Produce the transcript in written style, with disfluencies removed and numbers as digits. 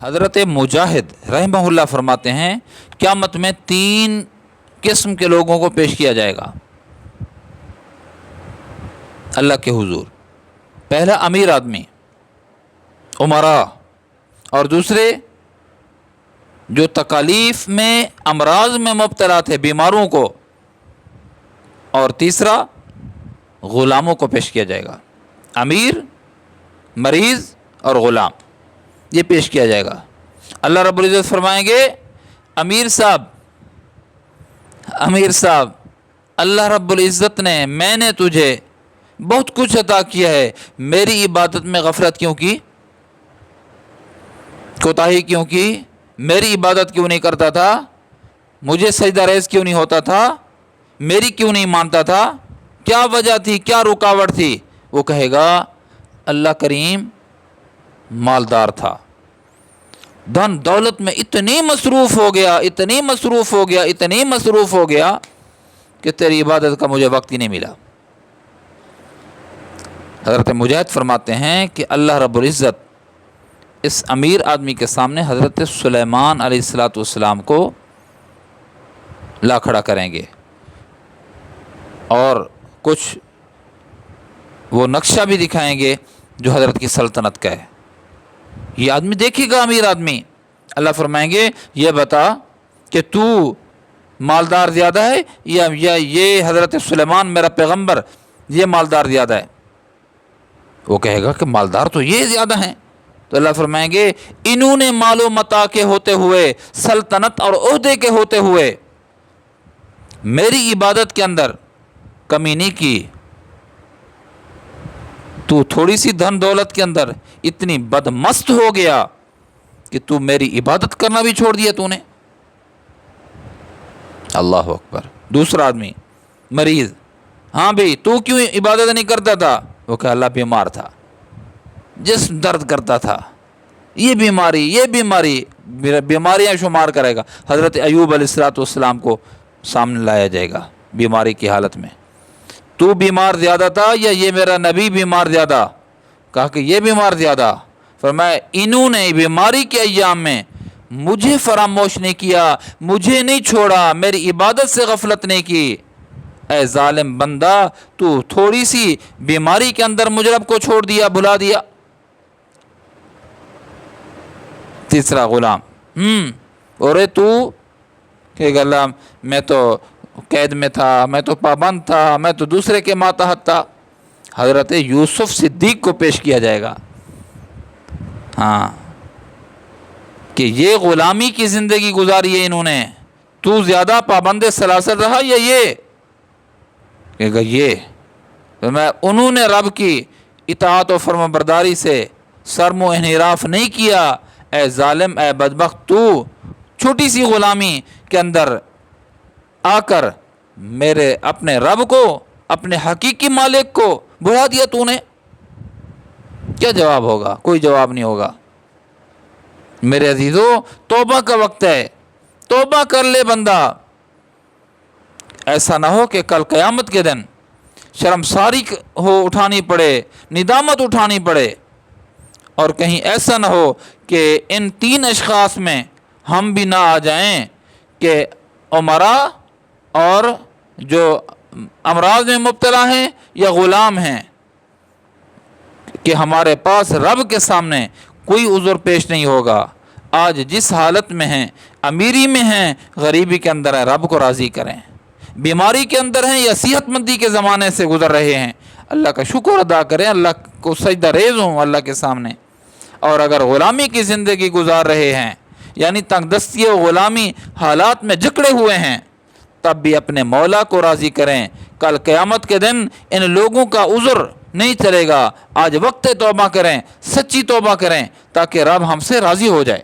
حضرت مجاہد رحمہ اللہ فرماتے ہیں قیامت میں 3 قسم کے لوگوں کو پیش کیا جائے گا اللہ کے حضور۔ پہلا امیر آدمی، امراء، اور دوسرے جو تکالیف میں امراض میں مبتلا تھے، بیماروں کو، اور تیسرا غلاموں کو پیش کیا جائے گا۔ امیر، مریض اور غلام، یہ پیش کیا جائے گا۔ اللہ رب العزت فرمائیں گے امیر صاحب، اللہ رب العزت نے، میں نے تجھے بہت کچھ عطا کیا ہے، میری عبادت میں غفلت کیوں کی، کوتاہی کیوں کی، میری عبادت کیوں نہیں کرتا تھا، مجھے سجدہ ریز کیوں نہیں ہوتا تھا، میری کیوں نہیں مانتا تھا، کیا وجہ تھی، کیا رکاوٹ تھی؟ وہ کہے گا اللہ کریم مالدار تھا، دھن دولت میں اتنی مصروف ہو گیا کہ تیری عبادت کا مجھے وقت ہی نہیں ملا۔ حضرت مجاہد فرماتے ہیں کہ اللہ رب العزت اس امیر آدمی کے سامنے حضرت سلیمان علیہ السلام کو لا کھڑا کریں گے، اور کچھ وہ نقشہ بھی دکھائیں گے جو حضرت کی سلطنت کا ہے۔ یہ آدمی دیکھے گا، امیر آدمی، اللہ فرمائیں گے یہ بتا کہ تو مالدار زیادہ ہے یا یہ حضرت سلیمان میرا پیغمبر یہ مالدار زیادہ ہے؟ وہ کہے گا کہ مالدار تو یہ زیادہ ہیں۔ تو اللہ فرمائیں گے انہوں نے مال و متاع کے ہوتے ہوئے، سلطنت اور عہدے کے ہوتے ہوئے میری عبادت کے اندر کمی نہیں کی، تو تھوڑی سی دھن دولت کے اندر اتنی بدمست ہو گیا کہ تو میری عبادت کرنا بھی چھوڑ دیا تو نے۔ اللہ اکبر۔ دوسرا آدمی مریض، ہاں بھئی تو کیوں عبادت نہیں کرتا تھا؟ وہ کہ اللہ بیمار تھا، جسم درد کرتا تھا، یہ بیماریاں شمار کرے گا۔ حضرت ایوب علیہ السلام کو سامنے لایا جائے گا بیماری کی حالت میں، تو بیمار زیادہ تھا یا یہ میرا نبی بیمار زیادہ؟ کہا کہ یہ بیمار زیادہ۔ فرمایا انہوں نے بیماری کے ایام میں مجھے فراموش نہیں کیا، مجھے نہیں چھوڑا، میری عبادت سے غفلت نہیں کی۔ اے ظالم بندہ، تو تھوڑی سی بیماری کے اندر مجھ رب کو چھوڑ دیا، بھلا دیا۔ تیسرا غلام، اور تو کہ اللہ میں تو قید میں تھا، میں تو پابند تھا، میں تو دوسرے کے ماتحت تھا۔ حضرت یوسف صدیق کو پیش کیا جائے گا، ہاں، کہ یہ غلامی کی زندگی گزاری ہے انہوں نے، تو زیادہ پابند سلاسل رہا یا یہ؟ کہ یہ انہوں نے رب کی اطاعت و فرما برداری سے سرم و انحراف نہیں کیا۔ اے ظالم، اے بدبخت، تو چھوٹی سی غلامی کے اندر آ کر میرے اپنے رب کو، اپنے حقیقی مالک کو بھلا دیا تو نے۔ کیا جواب ہوگا؟ کوئی جواب نہیں ہوگا۔ میرے عزیزو، توبہ کا وقت ہے، توبہ کر لے بندہ، ایسا نہ ہو کہ کل قیامت کے دن شرمساری اٹھانی پڑے، ندامت اٹھانی پڑے، اور کہیں ایسا نہ ہو کہ ان 3 اشخاص میں ہم بھی نہ آ جائیں کہ امراء اور جو امراض میں مبتلا ہیں یا غلام ہیں، کہ ہمارے پاس رب کے سامنے کوئی عذر پیش نہیں ہوگا۔ آج جس حالت میں ہیں، امیری میں ہیں، غریبی کے اندر ہیں، رب کو راضی کریں۔ بیماری کے اندر ہیں یا صحت مندی کے زمانے سے گزر رہے ہیں، اللہ کا شکر ادا کریں، اللہ کو سجدہ ریز ہوں اللہ کے سامنے۔ اور اگر غلامی کی زندگی گزار رہے ہیں، یعنی تنگ دستی و غلامی حالات میں جکڑے ہوئے ہیں، تب بھی اپنے مولا کو راضی کریں۔ کل قیامت کے دن ان لوگوں کا عذر نہیں چلے گا۔ آج وقت توبہ کریں، سچی توبہ کریں، تاکہ رب ہم سے راضی ہو جائے۔